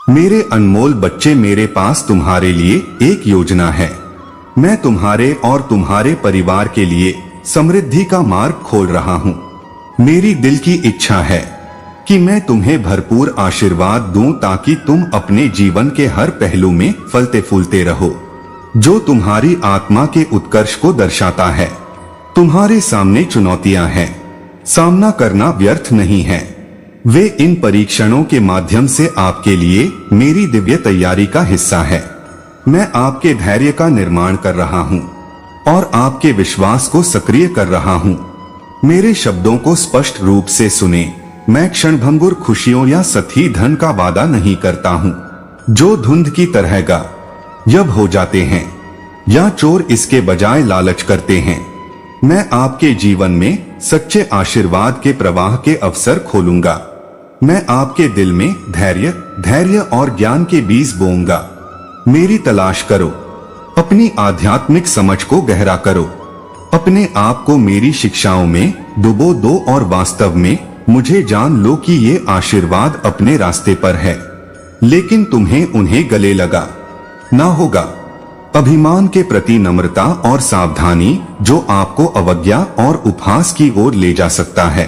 मेरे अनमोल बच्चे, मेरे पास तुम्हारे लिए एक योजना है। मैं तुम्हारे और तुम्हारे परिवार के लिए समृद्धि का मार्ग खोल रहा हूँ। मेरी दिल की इच्छा है कि मैं तुम्हें भरपूर आशीर्वाद दूं ताकि तुम अपने जीवन के हर पहलू में फलते फूलते रहो, जो तुम्हारी आत्मा के उत्कर्ष को दर्शाता है। तुम्हारे सामने चुनौतियां हैं, सामना करना व्यर्थ नहीं है। वे इन परीक्षणों के माध्यम से आपके लिए मेरी दिव्य तैयारी का हिस्सा है। मैं आपके धैर्य का निर्माण कर रहा हूँ और आपके विश्वास को सक्रिय कर रहा हूँ। मेरे शब्दों को स्पष्ट रूप से सुने। मैं क्षणभंगुर खुशियों या सतही धन का वादा नहीं करता हूँ, जो धुंध की तरह गायब हो जाते हैं या चोर इसके बजाय लालच करते हैं। मैं आपके जीवन में सच्चे आशीर्वाद के प्रवाह के अवसर खोलूंगा। मैं आपके दिल में धैर्य और ज्ञान के बीज बोऊंगा। मेरी तलाश करो, अपनी आध्यात्मिक समझ को गहरा करो, अपने आप को मेरी शिक्षाओं में डुबो दो और वास्तव में मुझे जान लो कि ये आशीर्वाद अपने रास्ते पर है, लेकिन तुम्हें उन्हें गले लगा ना होगा। अभिमान के प्रति नम्रता और सावधानी जो आपको अवज्ञा और उपहास की ओर ले जा सकता है।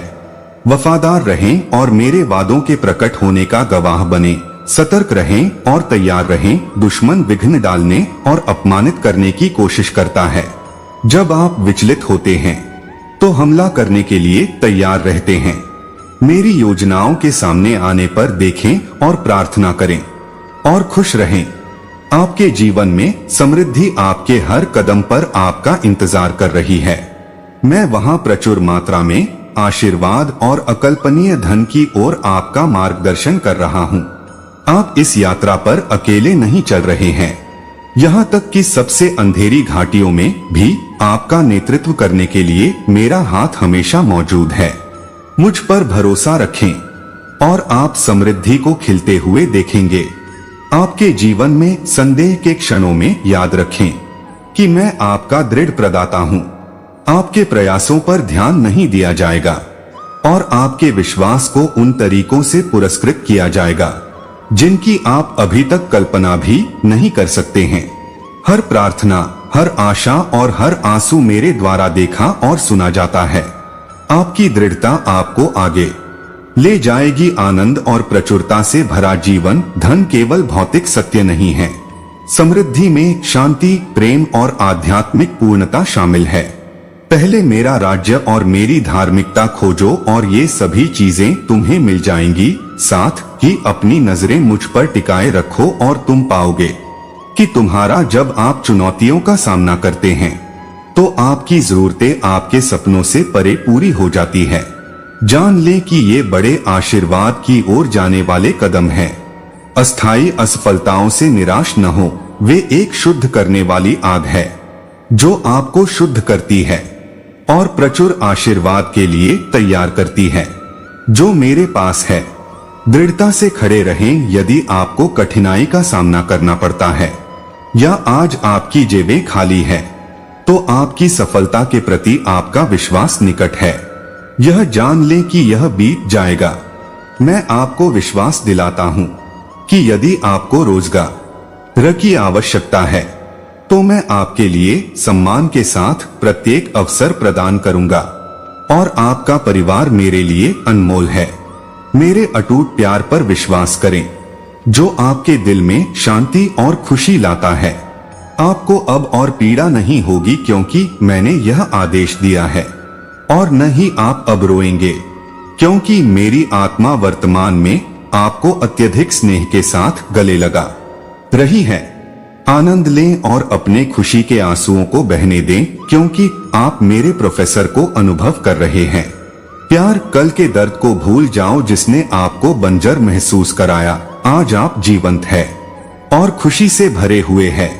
वफादार रहें और मेरे वादों के प्रकट होने का गवाह बने। सतर्क रहें और तैयार रहें। दुश्मन विघ्न डालने और अपमानित करने की कोशिश करता है। जब आप विचलित होते हैं तो हमला करने के लिए तैयार रहते हैं। मेरी योजनाओं के सामने आने पर देखें और प्रार्थना करें और खुश रहें। आपके जीवन में समृद्धि आपके हर कदम पर आपका इंतजार कर रही है। मैं वहां प्रचुर मात्रा में आशीर्वाद और अकल्पनीय धन की ओर आपका मार्गदर्शन कर रहा हूं। आप इस यात्रा पर अकेले नहीं चल रहे हैं। यहाँ तक कि सबसे अंधेरी घाटियों में भी आपका नेतृत्व करने के लिए मेरा हाथ हमेशा मौजूद है। मुझ पर भरोसा रखें और आप समृद्धि को खिलते हुए देखेंगे। आपके जीवन में संदेह के क्षणों में याद रखें कि मैं आपका दृढ़ प्रदाता हूँ। आपके प्रयासों पर ध्यान नहीं दिया जाएगा और आपके विश्वास को उन तरीकों से पुरस्कृत किया जाएगा जिनकी आप अभी तक कल्पना भी नहीं कर सकते हैं। हर प्रार्थना, हर आशा और हर आंसू मेरे द्वारा देखा और सुना जाता है। आपकी दृढ़ता आपको आगे ले जाएगी। आनंद और प्रचुरता से भरा जीवन धन केवल भौतिक सत्य नहीं है। समृद्धि में शांति, प्रेम और आध्यात्मिक पूर्णता शामिल है। पहले मेरा राज्य और मेरी धार्मिकता खोजो और ये सभी चीजें तुम्हें मिल जाएंगी। साथ ही अपनी नजरें मुझ पर टिकाए रखो और तुम पाओगे कि तुम्हारा जब आप चुनौतियों का सामना करते हैं तो आपकी जरूरतें आपके सपनों से परे पूरी हो जाती है। जान लें कि ये बड़े आशीर्वाद की ओर जाने वाले कदम हैं। अस्थायी असफलताओं से निराश न हो। वे एक शुद्ध करने वाली आग है जो आपको शुद्ध करती है और प्रचुर आशीर्वाद के लिए तैयार करती है जो मेरे पास है। दृढ़ता से खड़े रहें। यदि आपको कठिनाई का सामना करना पड़ता है या आज आपकी जेबें खाली है तो आपकी सफलता के प्रति आपका विश्वास निकट है। यह जान लें कि यह बीत जाएगा। मैं आपको विश्वास दिलाता हूँ कि यदि आपको रोजगार की आवश्यकता है तो मैं आपके लिए सम्मान के साथ प्रत्येक अवसर प्रदान करूंगा और आपका परिवार मेरे लिए अनमोल है। मेरे अटूट प्यार पर विश्वास करें जो आपके दिल में शांति और खुशी लाता है। आपको अब और पीड़ा नहीं होगी क्योंकि मैंने यह आदेश दिया है और न ही आप अब रोएंगे क्योंकि मेरी आत्मा वर्तमान में आपको अत्यधिक स्नेह के साथ गले लगा रही है। आनंद लें और अपने खुशी के आंसुओं को बहने दें क्योंकि आप मेरे प्रोफेसर को अनुभव कर रहे हैं। प्यार, कल के दर्द को भूल जाओ जिसने आपको बंजर महसूस कराया। आज आप जीवंत है और खुशी से भरे हुए हैं।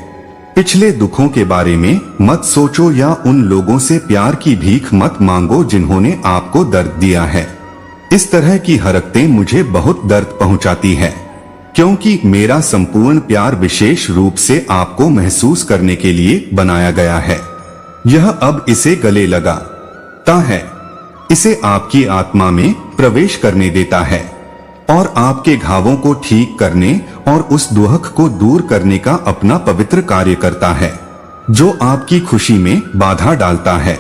पिछले दुखों के बारे में मत सोचो या उन लोगों से प्यार की भीख मत मांगो जिन्होंने आपको दर्द दिया है। इस तरह की हरकतें मुझे बहुत दर्द पहुंचाती है क्योंकि मेरा संपूर्ण प्यार विशेष रूप से आपको महसूस करने के लिए बनाया गया है। यह अब इसे गले लगाता है, इसे आपकी आत्मा में प्रवेश करने देता है और आपके घावों को ठीक करने और उस दुहक को दूर करने का अपना पवित्र कार्य करता है जो आपकी खुशी में बाधा डालता है।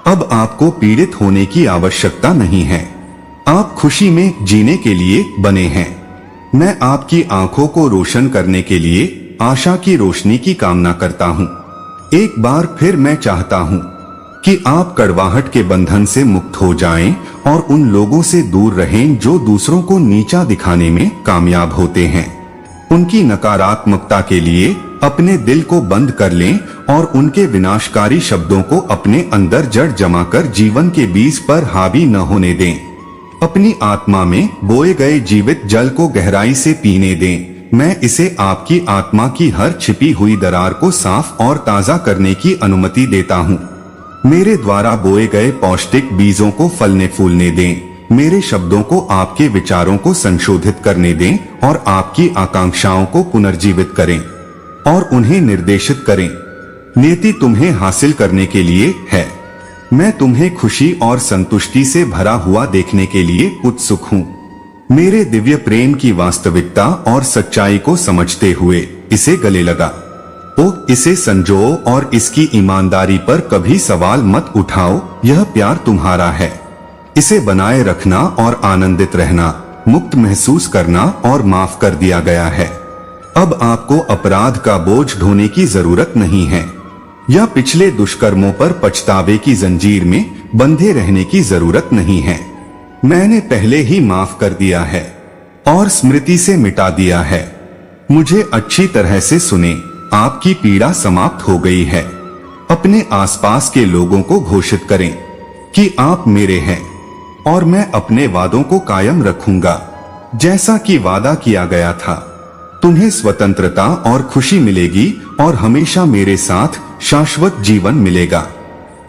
अब आपको पीड़ित होने की आवश्यकता नहीं है। आप खुशी में जीने के लिए बने हैं। मैं आपकी आंखों को रोशन करने के लिए आशा की रोशनी की कामना करता हूँ। एक बार फिर मैं चाहता हूँ कि आप कड़वाहट के बंधन से मुक्त हो जाएं और उन लोगों से दूर रहें जो दूसरों को नीचा दिखाने में कामयाब होते हैं। उनकी नकारात्मकता के लिए अपने दिल को बंद कर लें और उनके विनाशकारी शब्दों को अपने अंदर जड़ जमा कर जीवन के बीज पर हावी न होने दें। अपनी आत्मा में बोए गए जीवित जल को गहराई से पीने दें। मैं इसे आपकी आत्मा की हर छिपी हुई दरार को साफ और ताजा करने की अनुमति देता हूँ। मेरे द्वारा बोए गए पौष्टिक बीजों को फलने फूलने दें। मेरे शब्दों को आपके विचारों को संशोधित करने दें और आपकी आकांक्षाओं को पुनर्जीवित करें और उन्हें निर्देशित करें। नियति तुम्हें हासिल करने के लिए है। मैं तुम्हें खुशी और संतुष्टि से भरा हुआ देखने के लिए उत्सुक हूँ। मेरे दिव्य प्रेम की वास्तविकता और सच्चाई को समझते हुए इसे गले लगा। इसे संजो और इसकी ईमानदारी पर कभी सवाल मत उठाओ। यह प्यार तुम्हारा है। इसे बनाए रखना और आनंदित रहना, मुक्त महसूस करना और माफ कर दिया गया है। अब आपको अपराध का बोझ ढोने की जरूरत नहीं है या पिछले दुष्कर्मों पर पछतावे की जंजीर में बंधे रहने की जरूरत नहीं है। मैंने पहले ही माफ कर दिया है और स्मृति से मिटा दिया है। मुझे अच्छी तरह से सुने, आपकी पीड़ा समाप्त हो गई है। अपने आसपास के लोगों को घोषित करें कि आप मेरे हैं और मैं अपने वादों को कायम रखूंगा जैसा कि वादा किया गया था। तुम्हें स्वतंत्रता और खुशी मिलेगी और हमेशा मेरे साथ शाश्वत जीवन मिलेगा।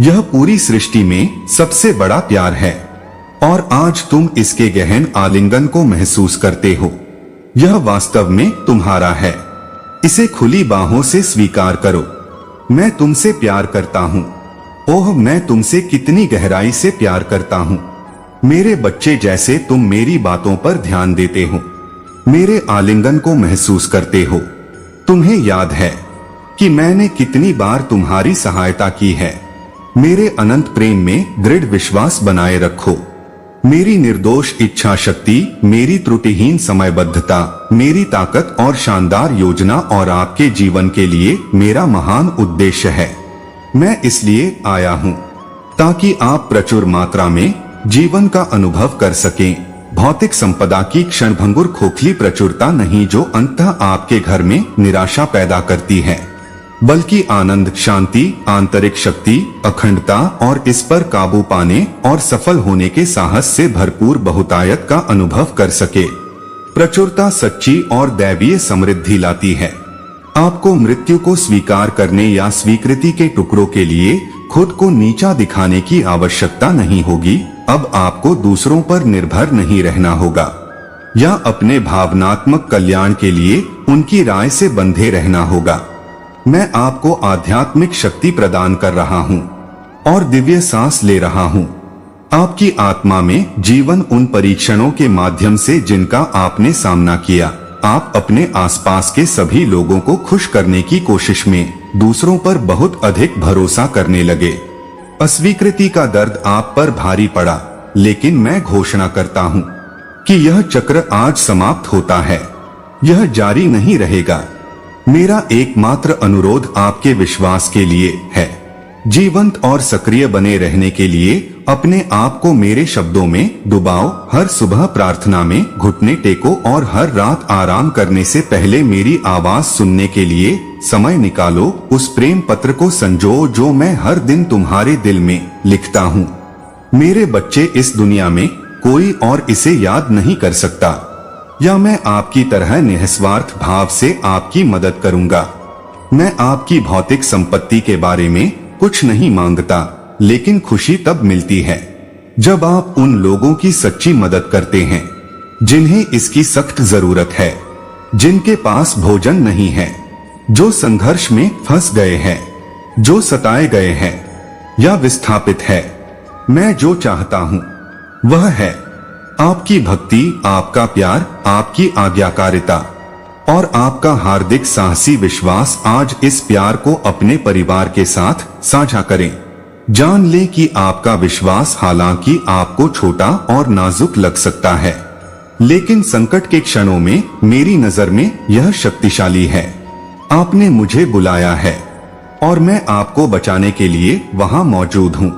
यह पूरी सृष्टि में सबसे बड़ा प्यार है और आज तुम इसके गहन आलिंगन को महसूस करते हो। यह वास्तव में तुम्हारा है। इसे खुली बाहों से स्वीकार करो। मैं तुमसे प्यार करता हूँ। ओह, मैं तुमसे कितनी गहराई से प्यार करता हूँ। मेरे बच्चे जैसे तुम मेरी बातों पर ध्यान देते हो, मेरे आलिंगन को महसूस करते हो। तुम्हें याद है कि मैंने कितनी बार तुम्हारी सहायता की है। मेरे अनंत प्रेम में दृढ़ विश्वास बनाए रखो। मेरी निर्दोष इच्छा शक्ति, मेरी त्रुटिहीन समयबद्धता, मेरी ताकत और शानदार योजना और आपके जीवन के लिए मेरा महान उद्देश्य है। मैं इसलिए आया हूँ ताकि आप प्रचुर मात्रा में जीवन का अनुभव कर सकें। भौतिक संपदा की क्षणभंगुर खोखली प्रचुरता नहीं जो अंततः आपके घर में निराशा पैदा करती है, बल्कि आनंद, शांति, आंतरिक शक्ति, अखंडता और इस पर काबू पाने और सफल होने के साहस से भरपूर बहुतायत का अनुभव कर सके। प्रचुरता सच्ची और दैवीय समृद्धि लाती है। आपको मृत्यु को स्वीकार करने या स्वीकृति के टुकड़ों के लिए खुद को नीचा दिखाने की आवश्यकता नहीं होगी। अब आपको दूसरों पर निर्भर नहीं रहना होगा या अपने भावनात्मक कल्याण के लिए उनकी राय से बंधे रहना होगा। मैं आपको आध्यात्मिक शक्ति प्रदान कर रहा हूँ और दिव्य सांस ले रहा हूँ। आपकी आत्मा में जीवन उन परीक्षणों के माध्यम से जिनका आपने सामना किया। आप अपने आसपास के सभी लोगों को खुश करने की कोशिश में दूसरों पर बहुत अधिक भरोसा करने लगे। अस्वीकृति का दर्द आप पर भारी पड़ा, लेकिन मैं घोषणा करता हूँ कि यह चक्र आज समाप्त होता है। यह जारी नहीं रहेगा। मेरा एकमात्र अनुरोध आपके विश्वास के लिए है। जीवंत और सक्रिय बने रहने के लिए अपने आप को मेरे शब्दों में डुबाओ। हर सुबह प्रार्थना में घुटने टेको और हर रात आराम करने से पहले मेरी आवाज सुनने के लिए समय निकालो। उस प्रेम पत्र को संजो जो मैं हर दिन तुम्हारे दिल में लिखता हूँ। मेरे बच्चे, इस दुनिया में कोई और इसे याद नहीं कर सकता या मैं आपकी तरह निस्वार्थ भाव से आपकी मदद करूंगा। मैं आपकी भौतिक संपत्ति के बारे में कुछ नहीं मांगता, लेकिन खुशी तब मिलती है जब आप उन लोगों की सच्ची मदद करते हैं जिन्हें इसकी सख्त जरूरत है, जिनके पास भोजन नहीं है, जो संघर्ष में फंस गए हैं, जो सताए गए हैं या विस्थापित है। मैं जो चाहता हूँ वह है आपकी भक्ति, आपका प्यार, आपकी आज्ञाकारिता। और आपका हार्दिक साहसी विश्वास आज इस प्यार को अपने परिवार के साथ साझा करें। जान लें कि आपका विश्वास हालांकि आपको छोटा और नाजुक लग सकता है, लेकिन संकट के क्षणों में मेरी नजर में यह शक्तिशाली है। आपने मुझे बुलाया है और मैं आपको बचाने के लिए वहां मौजूद हूं।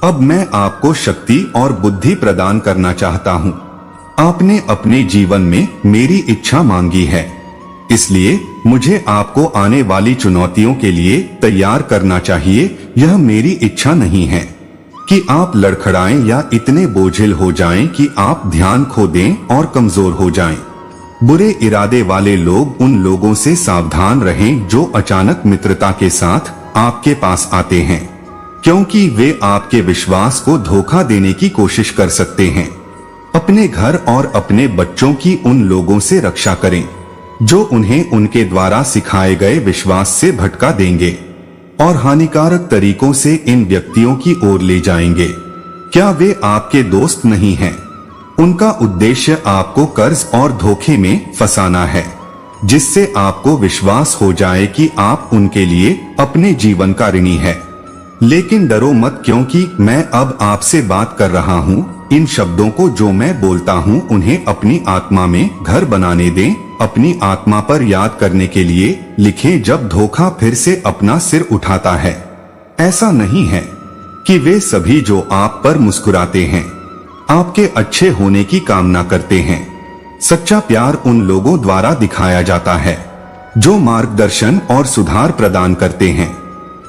अब मैं आपको शक्ति और बुद्धि प्रदान करना चाहता हूं। आपने अपने जीवन में मेरी इच्छा मांगी है, इसलिए मुझे आपको आने वाली चुनौतियों के लिए तैयार करना चाहिए। यह मेरी इच्छा नहीं है कि आप लड़खड़ाएं या इतने बोझिल हो जाएं कि आप ध्यान खो दें और कमजोर हो जाएं। बुरे इरादे वाले लोग उन लोगों से सावधान रहें जो अचानक मित्रता के साथ आपके पास आते हैं, क्योंकि वे आपके विश्वास को धोखा देने की कोशिश कर सकते हैं। अपने घर और अपने बच्चों की उन लोगों से रक्षा करें जो उन्हें उनके द्वारा सिखाए गए विश्वास से भटका देंगे और हानिकारक तरीकों से इन व्यक्तियों की ओर ले जाएंगे। क्या वे आपके दोस्त नहीं हैं? उनका उद्देश्य आपको कर्ज और धोखे में फंसाना है, जिससे आपको विश्वास हो जाए कि आप उनके लिए अपने जीवन का ऋणी है। लेकिन डरो मत, क्योंकि मैं अब आपसे बात कर रहा हूँ। इन शब्दों को जो मैं बोलता हूँ उन्हें अपनी आत्मा में घर बनाने दें। अपनी आत्मा पर याद करने के लिए लिखें जब धोखा फिर से अपना सिर उठाता है। ऐसा नहीं है कि वे सभी जो आप पर मुस्कुराते हैं आपके अच्छे होने की कामना करते हैं। सच्चा प्यार उन लोगों द्वारा दिखाया जाता है जो मार्गदर्शन और सुधार प्रदान करते हैं,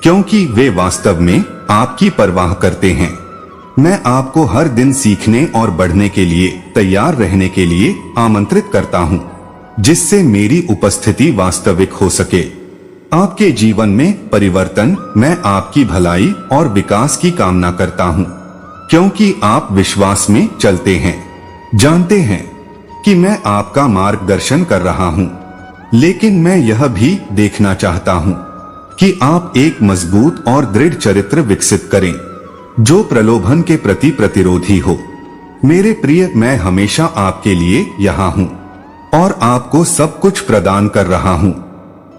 क्योंकि वे वास्तव में आपकी परवाह करते हैं। मैं आपको हर दिन सीखने और बढ़ने के लिए तैयार रहने के लिए आमंत्रित करता हूं, जिससे मेरी उपस्थिति वास्तविक हो सके आपके जीवन में परिवर्तन। मैं आपकी भलाई और विकास की कामना करता हूं, क्योंकि आप विश्वास में चलते हैं। जानते हैं कि मैं आपका मार्गदर्शन कर रहा हूं, लेकिन मैं यह भी देखना चाहता हूं कि आप एक मजबूत और दृढ़ चरित्र विकसित करें जो प्रलोभन के प्रति प्रतिरोधी हो। मेरे प्रिय, मैं हमेशा आपके लिए यहाँ हूँ और आपको सब कुछ प्रदान कर रहा हूँ।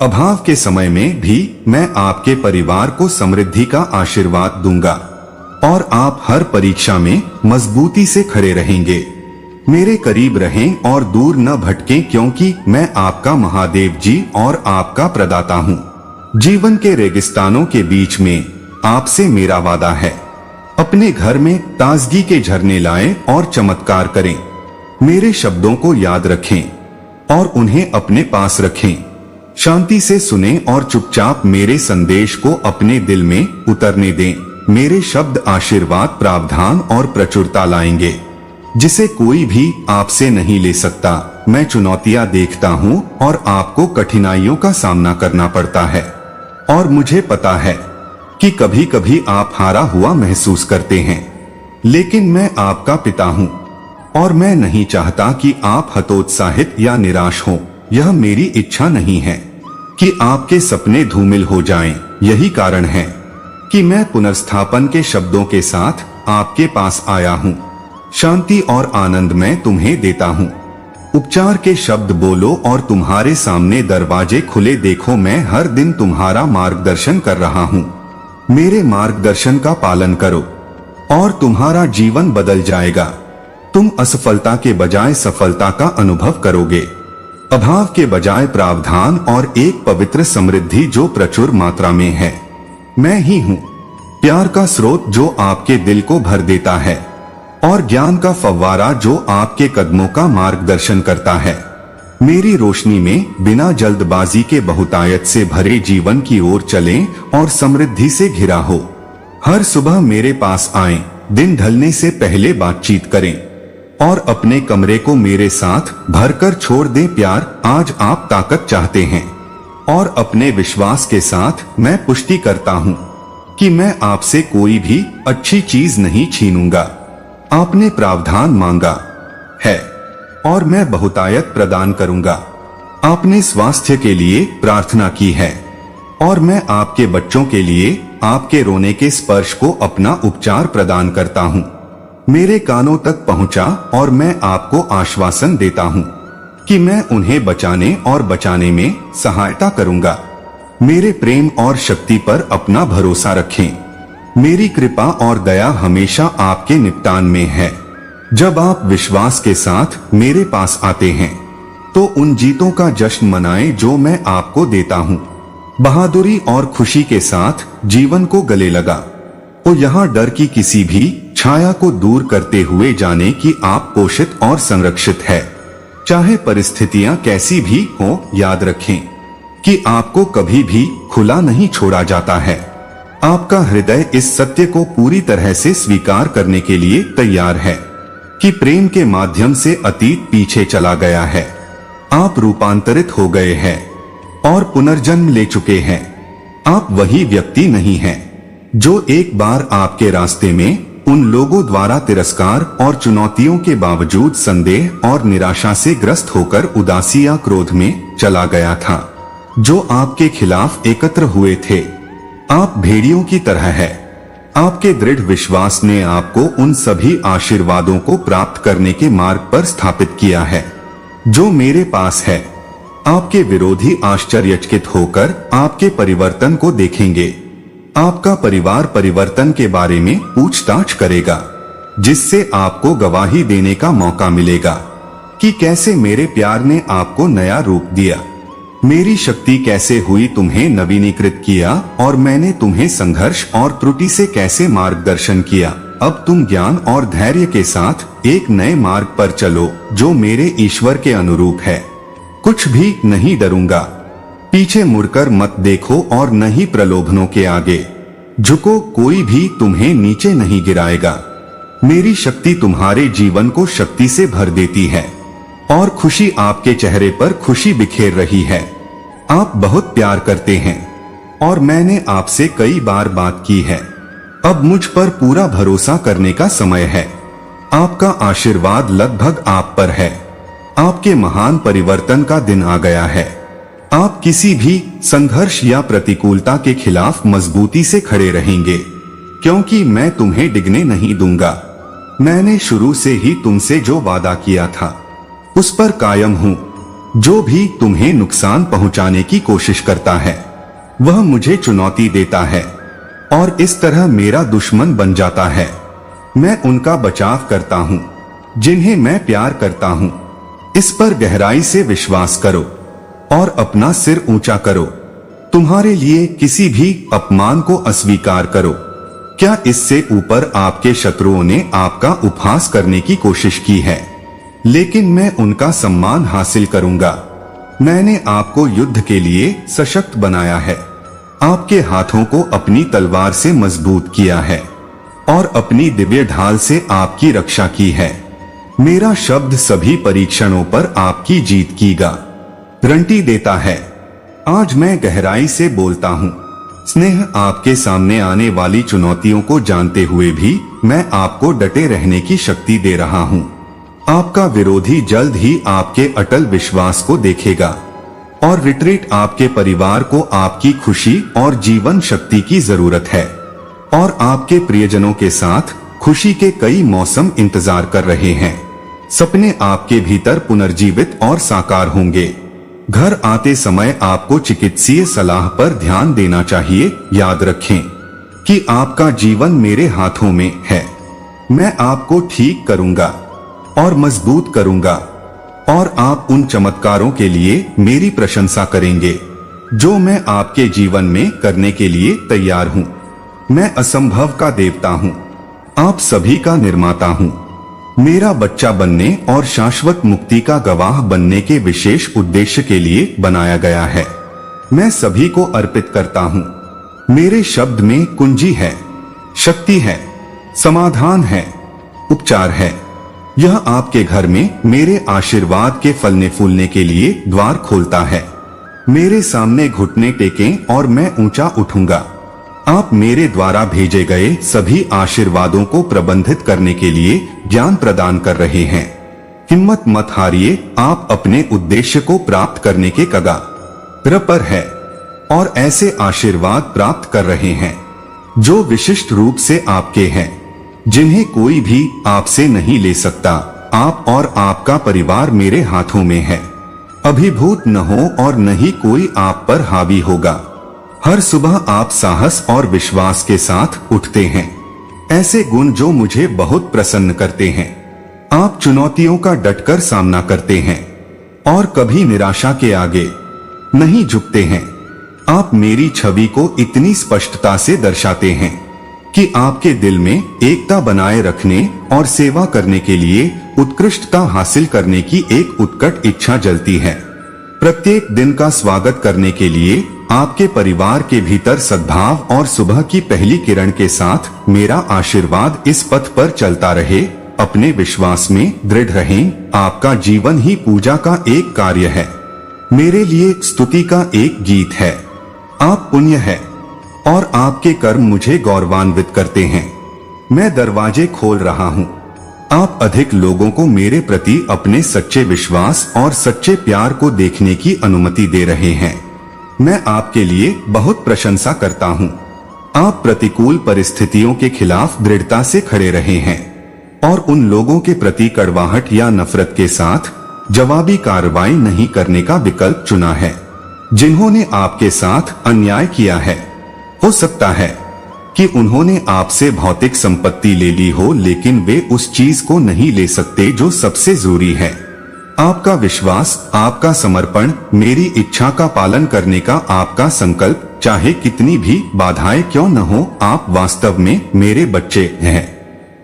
अभाव के समय में भी मैं आपके परिवार को समृद्धि का आशीर्वाद दूंगा और आप हर परीक्षा में मजबूती से खड़े रहेंगे। मेरे करीब रहें और दूर न भटकें, क्योंकि मैं आपका महादेव जी और आपका प्रदाता हूँ। जीवन के रेगिस्तानों के बीच में आपसे मेरा वादा है। अपने घर में ताजगी के झरने लाएं और चमत्कार करें। मेरे शब्दों को याद रखें और उन्हें अपने पास रखें। शांति से सुनें और चुपचाप मेरे संदेश को अपने दिल में उतरने दें। मेरे शब्द आशीर्वाद, प्रावधान और प्रचुरता लाएंगे, जिसे कोई भी आपसे नहीं ले सकता। मैं चुनौतियां देखता हूं और आपको कठिनाइयों का सामना करना पड़ता है, और मुझे पता है कि कभी कभी आप हारा हुआ महसूस करते हैं, लेकिन मैं आपका पिता हूं और मैं नहीं चाहता कि आप हतोत्साहित या निराश हो। यह मेरी इच्छा नहीं है कि आपके सपने धूमिल हो जाएं। यही कारण है कि मैं पुनर्स्थापन के शब्दों के साथ आपके पास आया हूं। शांति और आनंद मैं तुम्हें देता हूं। उपचार के शब्द बोलो और तुम्हारे सामने दरवाजे खुले। देखो, मैं हर दिन तुम्हारा मार्गदर्शन कर रहा हूं। मेरे मार्गदर्शन का पालन करो और तुम्हारा जीवन बदल जाएगा। तुम असफलता के बजाय सफलता का अनुभव करोगे, अभाव के बजाय प्रावधान और एक पवित्र समृद्धि जो प्रचुर मात्रा में है। मैं ही हूँ प्यार का स्रोत जो आपके दिल को भर देता है और ज्ञान का फव्वारा जो आपके कदमों का मार्गदर्शन करता है। मेरी रोशनी में बिना जल्दबाजी के बहुतायत से भरे जीवन की ओर चलें और समृद्धि से घिरा हो। हर सुबह मेरे पास आएं, दिन ढलने से पहले बातचीत करें और अपने कमरे को मेरे साथ भरकर छोड़ दें। प्यार, आज आप ताकत चाहते हैं और अपने विश्वास के साथ मैं पुष्टि करता हूँ कि मैं आपसे कोई भी अच्छी चीज नहीं छीनूंगा। आपने प्रावधान मांगा है और मैं बहुतायत प्रदान करूंगा। आपने स्वास्थ्य के लिए प्रार्थना की है और मैं आपके बच्चों के लिए आपके रोने के स्पर्श को अपना उपचार प्रदान करता हूं। मेरे कानों तक पहुंचा और मैं आपको आश्वासन देता हूं कि मैं उन्हें बचाने और बचाने में सहायता करूंगा। मेरे प्रेम और शक्ति पर अपना भरोसा रखें। मेरी कृपा और दया हमेशा आपके निपटान में है। जब आप विश्वास के साथ मेरे पास आते हैं तो उन जीतों का जश्न मनाएं जो मैं आपको देता हूँ। बहादुरी और खुशी के साथ जीवन को गले लगा तो यहाँ डर की किसी भी छाया को दूर करते हुए जाने कि आप पोषित और संरक्षित है। चाहे परिस्थितियां कैसी भी हो, याद रखें कि आपको कभी भी खुला नहीं छोड़ा जाता है। आपका हृदय इस सत्य को पूरी तरह से स्वीकार करने के लिए तैयार है कि प्रेम के माध्यम से अतीत पीछे चला गया है। आप रूपांतरित हो गए हैं और पुनर्जन्म ले चुके हैं। आप वही व्यक्ति नहीं हैं जो एक बार आपके रास्ते में उन लोगों द्वारा तिरस्कार और चुनौतियों के बावजूद संदेह और निराशा से ग्रस्त होकर उदासी या क्रोध में चला गया था, जो आपके खिलाफ एकत्र हुए थे। आप भेड़ियों की तरह है। आपके दृढ़ विश्वास ने आपको उन सभी आशीर्वादों को प्राप्त करने के मार्ग पर स्थापित किया है जो मेरे पास है। आपके विरोधी आश्चर्यचकित होकर आपके परिवर्तन को देखेंगे। आपका परिवार परिवर्तन के बारे में पूछताछ करेगा, जिससे आपको गवाही देने का मौका मिलेगा कि कैसे मेरे प्यार ने आपको नया रूप दिया। मेरी शक्ति कैसे हुई तुम्हें नवीनीकृत किया और मैंने तुम्हें संघर्ष और त्रुटि से कैसे मार्गदर्शन किया। अब तुम ज्ञान और धैर्य के साथ एक नए मार्ग पर चलो जो मेरे ईश्वर के अनुरूप है। कुछ भी नहीं डरूंगा। पीछे मुड़कर मत देखो और न ही प्रलोभनों के आगे झुको। कोई भी तुम्हें नीचे नहीं गिराएगा। मेरी शक्ति तुम्हारे जीवन को शक्ति से भर देती है और खुशी आपके चेहरे पर खुशी बिखेर रही है। आप बहुत प्यार करते हैं और मैंने आपसे कई बार बात की है। अब मुझ पर पूरा भरोसा करने का समय है। आपका आशीर्वाद लगभग आप पर है। आपके महान परिवर्तन का दिन आ गया है। आप किसी भी संघर्ष या प्रतिकूलता के खिलाफ मजबूती से खड़े रहेंगे, क्योंकि मैं तुम्हें डिगने नहीं दूंगा। मैंने शुरू से ही तुमसे जो वादा किया था उस पर कायम हूँ। जो भी तुम्हें नुकसान पहुंचाने की कोशिश करता है वह मुझे चुनौती देता है और इस तरह मेरा दुश्मन बन जाता है। मैं उनका बचाव करता हूँ जिन्हें मैं प्यार करता हूँ। इस पर गहराई से विश्वास करो और अपना सिर ऊंचा करो। तुम्हारे लिए किसी भी अपमान को अस्वीकार करो। क्या इससे ऊपर आपके शत्रुओं ने आपका उपहास करने की कोशिश की है, लेकिन मैं उनका सम्मान हासिल करूंगा। मैंने आपको युद्ध के लिए सशक्त बनाया है। आपके हाथों को अपनी तलवार से मजबूत किया है और अपनी दिव्य ढाल से आपकी रक्षा की है। मेरा शब्द सभी परीक्षणों पर आपकी जीत की गारंटी देता है। आज मैं गहराई से बोलता हूँ। स्नेह आपके सामने आने वाली चुनौतियों को जानते हुए भी मैं आपको डटे रहने की शक्ति दे रहा हूँ। आपका विरोधी जल्द ही आपके अटल विश्वास को देखेगा और रिट्रीट आपके परिवार को आपकी खुशी और जीवन शक्ति की जरूरत है और आपके प्रियजनों के साथ खुशी के कई मौसम इंतजार कर रहे हैं। सपने आपके भीतर पुनर्जीवित और साकार होंगे। घर आते समय आपको चिकित्सीय सलाह पर ध्यान देना चाहिए। याद रखें कि आपका जीवन मेरे हाथों में है। मैं आपको ठीक करूंगा और मजबूत करूंगा और आप उन चमत्कारों के लिए मेरी प्रशंसा करेंगे जो मैं आपके जीवन में करने के लिए तैयार हूं। मैं असंभव का देवता हूं, आप सभी का निर्माता हूं। मेरा बच्चा बनने और शाश्वत मुक्ति का गवाह बनने के विशेष उद्देश्य के लिए बनाया गया है। मैं सभी को अर्पित करता हूँ। मेरे शब्द में कुंजी है, शक्ति है, समाधान है, उपचार है। यह आपके घर में मेरे आशीर्वाद के फलने फूलने के लिए द्वार खोलता है। मेरे सामने घुटने टेकें और मैं ऊंचा उठूंगा। आप मेरे द्वारा भेजे गए सभी आशीर्वादों को प्रबंधित करने के लिए ज्ञान प्रदान कर रहे हैं। हिम्मत मत हारिए, आप अपने उद्देश्य को प्राप्त करने के कगार पर है और ऐसे आशीर्वाद प्राप्त कर रहे हैं जो विशिष्ट रूप से आपके हैं, जिन्हें कोई भी आपसे नहीं ले सकता। आप और आपका परिवार मेरे हाथों में है। अभिभूत न हो और न ही कोई आप पर हावी होगा। हर सुबह आप साहस और विश्वास के साथ उठते हैं, ऐसे गुण जो मुझे बहुत प्रसन्न करते हैं। आप चुनौतियों का डटकर सामना करते हैं और कभी निराशा के आगे नहीं झुकते हैं। आप मेरी छवि को इतनी स्पष्टता से दर्शाते हैं कि आपके दिल में एकता बनाए रखने और सेवा करने के लिए उत्कृष्टता हासिल करने की एक उत्कट इच्छा जलती है। प्रत्येक दिन का स्वागत करने के लिए आपके परिवार के भीतर सद्भाव और सुबह की पहली किरण के साथ मेरा आशीर्वाद इस पथ पर चलता रहे। अपने विश्वास में दृढ़ रहें। आपका जीवन ही पूजा का एक कार्य है, मेरे लिए स्तुति का एक गीत है। आप पुण्य है और आपके कर्म मुझे गौरवान्वित करते हैं। मैं दरवाजे खोल रहा हूँ। आप अधिक लोगों को मेरे प्रति अपने सच्चे विश्वास और सच्चे प्यार को देखने की अनुमति दे रहे हैं। मैं आपके लिए बहुत प्रशंसा करता हूँ। आप प्रतिकूल परिस्थितियों के खिलाफ दृढ़ता से खड़े रहे हैं और उन लोगों के प्रति कड़वाहट या नफरत के साथ जवाबी कार्रवाई नहीं करने का विकल्प चुना है, जिन्होंने आपके साथ अन्याय किया है। हो सकता है कि उन्होंने आपसे भौतिक संपत्ति ले ली हो, लेकिन वे उस चीज को नहीं ले सकते जो सबसे जरूरी है। आपका विश्वास, आपका समर्पण, मेरी इच्छा का पालन करने का आपका संकल्प, चाहे कितनी भी बाधाएं क्यों न हो, आप वास्तव में मेरे बच्चे हैं।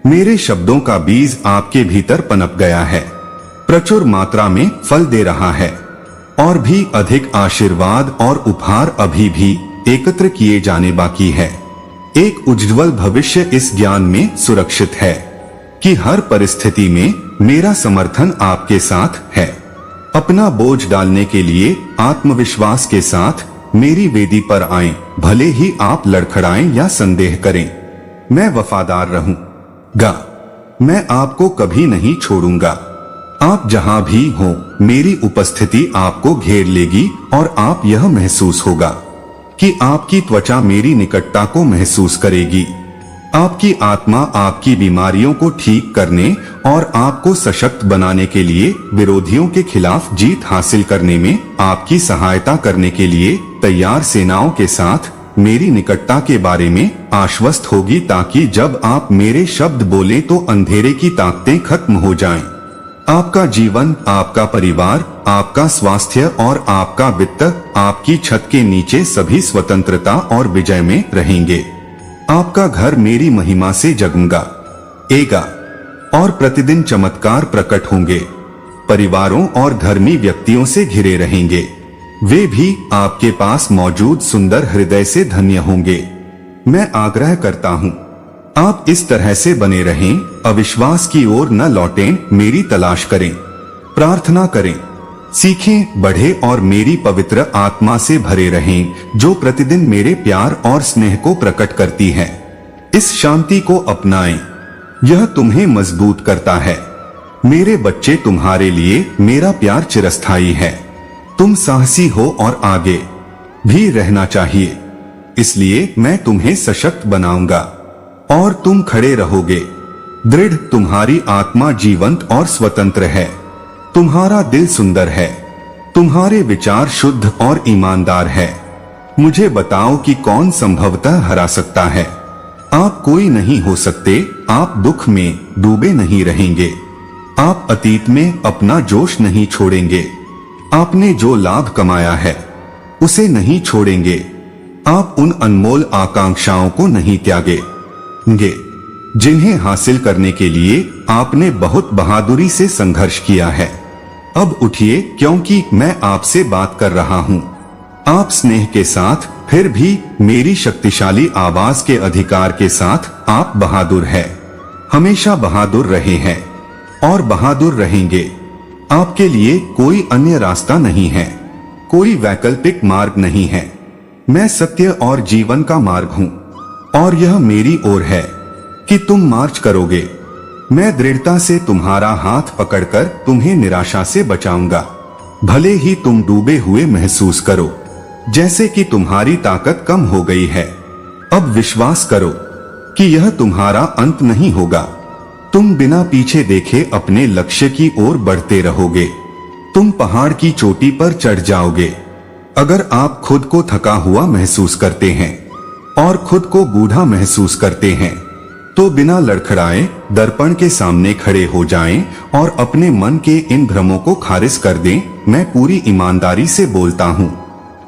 मेरे शब्दों का बीज आपके भीतर पनप गया है, प्रचुर मात्रा में फल दे रहा है और भी अधिक आशीर्वाद और उपहार अभी भी एकत्र किए जाने बाकी है। एक उज्जवल भविष्य इस ज्ञान में सुरक्षित है कि हर परिस्थिति में मेरा समर्थन आपके साथ है। अपना बोझ डालने के लिए आत्मविश्वास के साथ मेरी वेदी पर आएं, भले ही आप लड़खड़ाएं या संदेह करें। मैं वफादार रहूंगा, मैं आपको कभी नहीं छोड़ूंगा। आप जहां भी हो, मेरी उपस्थिति आपको घेर लेगी और आप यह महसूस होगा कि आपकी त्वचा मेरी निकटता को महसूस करेगी। आपकी आत्मा आपकी बीमारियों को ठीक करने और आपको सशक्त बनाने के लिए, विरोधियों के खिलाफ जीत हासिल करने में आपकी सहायता करने के लिए तैयार सेनाओं के साथ मेरी निकटता के बारे में आश्वस्त होगी, ताकि जब आप मेरे शब्द बोलें तो अंधेरे की ताकतें खत्म हो जाएं। आपका जीवन, आपका परिवार, आपका स्वास्थ्य और आपका वित्त, आपकी छत के नीचे सभी स्वतंत्रता और विजय में रहेंगे। आपका घर मेरी महिमा से जगमगाएगा और प्रतिदिन चमत्कार प्रकट होंगे। परिवारों और धर्मी व्यक्तियों से घिरे रहेंगे, वे भी आपके पास मौजूद सुंदर हृदय से धन्य होंगे। मैं आग्रह करता हूँ, आप इस तरह से बने रहें, अविश्वास की ओर न लौटें, मेरी तलाश करें, प्रार्थना करें, सीखें, बढ़े और मेरी पवित्र आत्मा से भरे रहें, जो प्रतिदिन मेरे प्यार और स्नेह को प्रकट करती है। इस शांति को अपनाएं, यह तुम्हें मजबूत करता है। मेरे बच्चे, तुम्हारे लिए मेरा प्यार चिरस्थायी है। तुम साहसी हो और आगे भी रहना चाहिए, इसलिए मैं तुम्हें सशक्त बनाऊंगा और तुम खड़े रहोगे दृढ़। तुम्हारी आत्मा जीवंत और स्वतंत्र है, तुम्हारा दिल सुंदर है, तुम्हारे विचार शुद्ध और ईमानदार है। मुझे बताओ कि कौन संभवतः हरा सकता है। आप कोई नहीं हो सकते। आप दुख में डूबे नहीं रहेंगे। आप अतीत में अपना जोश नहीं छोड़ेंगे। आपने जो लाभ कमाया है उसे नहीं छोड़ेंगे। आप उन अनमोल आकांक्षाओं को नहीं त्यागेंगे जिन्हें हासिल करने के लिए आपने बहुत बहादुरी से संघर्ष किया है। अब उठिए, क्योंकि मैं आपसे बात कर रहा हूँ। आप स्नेह के साथ, फिर भी मेरी शक्तिशाली आवाज के अधिकार के साथ, आप बहादुर हैं, हमेशा बहादुर रहे हैं और बहादुर रहेंगे। आपके लिए कोई अन्य रास्ता नहीं है, कोई वैकल्पिक मार्ग नहीं है। मैं सत्य और जीवन का मार्ग हूँ और यह मेरी ओर है कि तुम मार्च करोगे। मैं दृढ़ता से तुम्हारा हाथ पकड़कर तुम्हें निराशा से बचाऊंगा। भले ही तुम डूबे हुए महसूस करो, जैसे कि तुम्हारी ताकत कम हो गई है। अब विश्वास करो कि यह तुम्हारा अंत नहीं होगा। तुम बिना पीछे देखे अपने लक्ष्य की ओर बढ़ते रहोगे। तुम पहाड़ की चोटी पर चढ़ जाओगे। अगर आप खुद को थका हुआ महसूस करते हैं और खुद को बूढ़ा महसूस करते हैं तो बिना लड़खड़ाए दर्पण के सामने खड़े हो जाएं और अपने मन के इन भ्रमों को खारिज कर दें। मैं पूरी ईमानदारी से बोलता हूँ,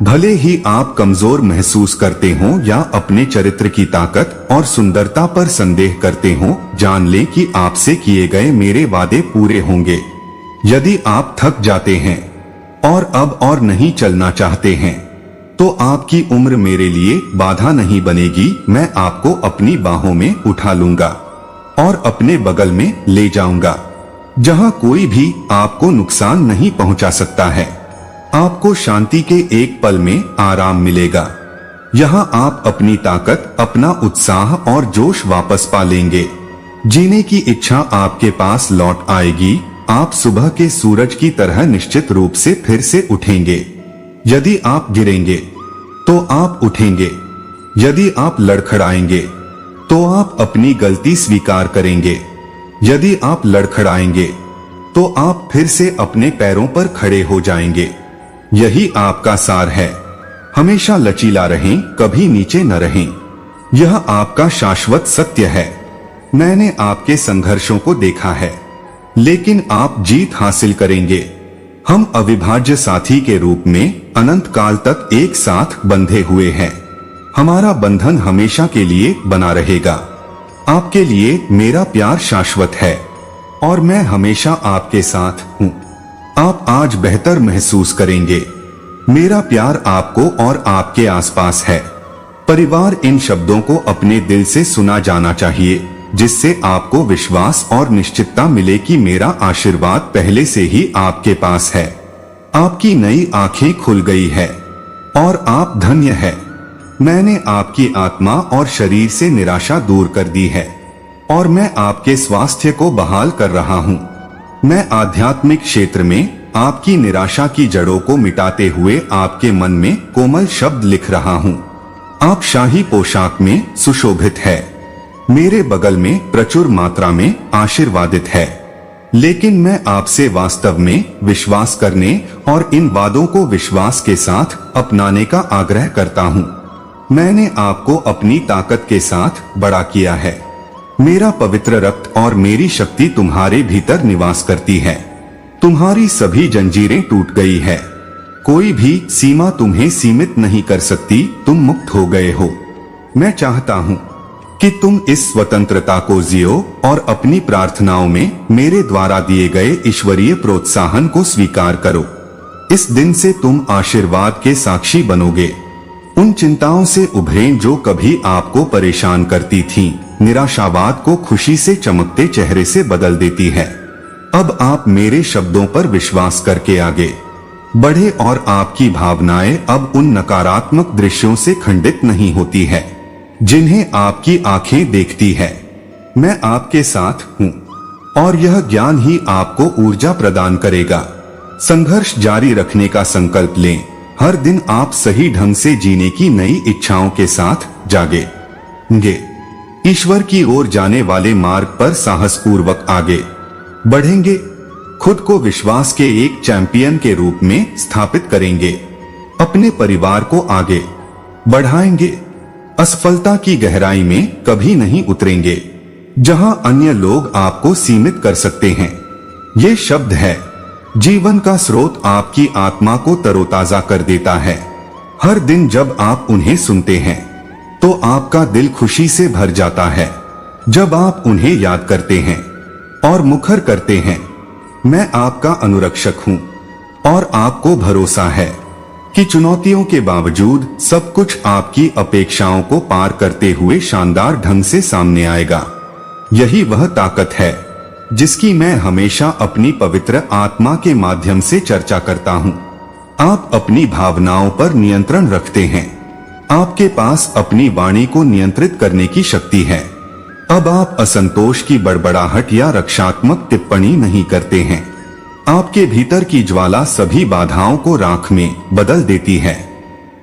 भले ही आप कमजोर महसूस करते हो या अपने चरित्र की ताकत और सुंदरता पर संदेह करते हो, जान लें कि आपसे किए गए मेरे वादे पूरे होंगे। यदि आप थक जाते हैं और अब और नहीं चलना चाहते हैं तो आपकी उम्र मेरे लिए बाधा नहीं बनेगी। मैं आपको अपनी बाहों में उठा लूंगा और अपने बगल में ले जाऊंगा, जहां कोई भी आपको नुकसान नहीं पहुंचा सकता है। आपको शांति के एक पल में आराम मिलेगा। यहाँ आप अपनी ताकत, अपना उत्साह और जोश वापस पा लेंगे। जीने की इच्छा आपके पास लौट आएगी। आप सुबह के सूरज की तरह निश्चित रूप से फिर से उठेंगे। यदि आप गिरेंगे तो आप उठेंगे। यदि आप लड़खड़ाएंगे तो आप अपनी गलती स्वीकार करेंगे। यदि आप लड़खड़ाएंगे तो आप फिर से अपने पैरों पर खड़े हो जाएंगे। यही आपका सार है। हमेशा लचीला रहें, कभी नीचे न रहें। यह आपका शाश्वत सत्य है। मैंने आपके संघर्षों को देखा है, लेकिन आप जीत हासिल करेंगे। हम अविभाज्य साथी के रूप में अनंत काल तक एक साथ बंधे हुए हैं। हमारा बंधन हमेशा के लिए बना रहेगा। आपके लिए मेरा प्यार शाश्वत है और मैं हमेशा आपके साथ हूँ। आप आज बेहतर महसूस करेंगे। मेरा प्यार आपको और आपके आसपास है। परिवार, इन शब्दों को अपने दिल से सुना जाना चाहिए, जिससे आपको विश्वास और निश्चितता मिले कि मेरा आशीर्वाद पहले से ही आपके पास है। आपकी नई आंखें खुल गई है और आप धन्य है। मैंने आपकी आत्मा और शरीर से निराशा दूर कर दी है और मैं आपके स्वास्थ्य को बहाल कर रहा हूँ। मैं आध्यात्मिक क्षेत्र में आपकी निराशा की जड़ों को मिटाते हुए आपके मन में कोमल शब्द लिख रहा हूँ। आप शाही पोशाक में सुशोभित है। मेरे बगल में प्रचुर मात्रा में आशीर्वादित है। लेकिन मैं आपसे वास्तव में विश्वास करने और इन वादों को विश्वास के साथ अपनाने का आग्रह करता हूँ। मैंने आपको अपनी ताकत के साथ बड़ा किया है। मेरा पवित्र रक्त और मेरी शक्ति तुम्हारे भीतर निवास करती है। तुम्हारी सभी जंजीरें टूट गई है। कोई भी सीमा तुम्हें सीमित नहीं कर सकती। तुम मुक्त हो गए हो। मैं चाहता हूँ कि तुम इस स्वतंत्रता को जियो और अपनी प्रार्थनाओं में मेरे द्वारा दिए गए ईश्वरीय प्रोत्साहन को स्वीकार करो। इस दिन से तुम आशीर्वाद के साक्षी बनोगे। उन चिंताओं से उभरें जो कभी आपको परेशान करती थीं। निराशावाद को खुशी से चमकते चेहरे से बदल देती है। अब आप मेरे शब्दों पर विश्वास करके आगे बढ़े और आपकी भावनाएं अब उन नकारात्मक दृश्यों से खंडित नहीं होती है जिन्हें आपकी आंखें देखती है। मैं आपके साथ हूँ और यह ज्ञान ही आपको ऊर्जा प्रदान करेगा। संघर्ष जारी रखने का संकल्प लें। हर दिन आप सही ढंग से जीने की नई इच्छाओं के साथ जागेंगे। ईश्वर की ओर जाने वाले मार्ग पर साहसपूर्वक आगे बढ़ेंगे। खुद को विश्वास के एक चैंपियन के रूप में स्थापित करेंगे। अपने परिवार को आगे बढ़ाएंगे। असफलता की गहराई में कभी नहीं उतरेंगे जहां अन्य लोग आपको सीमित कर सकते हैं। ये शब्द है जीवन का स्रोत आपकी आत्मा को तरोताजा कर देता है। हर दिन जब आप उन्हें सुनते हैं तो आपका दिल खुशी से भर जाता है। जब आप उन्हें याद करते हैं और मुखर करते हैं, मैं आपका अनुरक्षक हूं और आपको भरोसा है कि चुनौतियों के बावजूद सब कुछ आपकी अपेक्षाओं को पार करते हुए शानदार ढंग से सामने आएगा। यही वह ताकत है जिसकी मैं हमेशा अपनी पवित्र आत्मा के माध्यम से चर्चा करता हूँ। आप अपनी भावनाओं पर नियंत्रण रखते हैं। आपके पास अपनी वाणी को नियंत्रित करने की शक्ति है। अब आप असंतोष की बड़बड़ाहट या रक्षात्मक टिप्पणी नहीं करते हैं। आपके भीतर की ज्वाला सभी बाधाओं को राख में बदल देती है।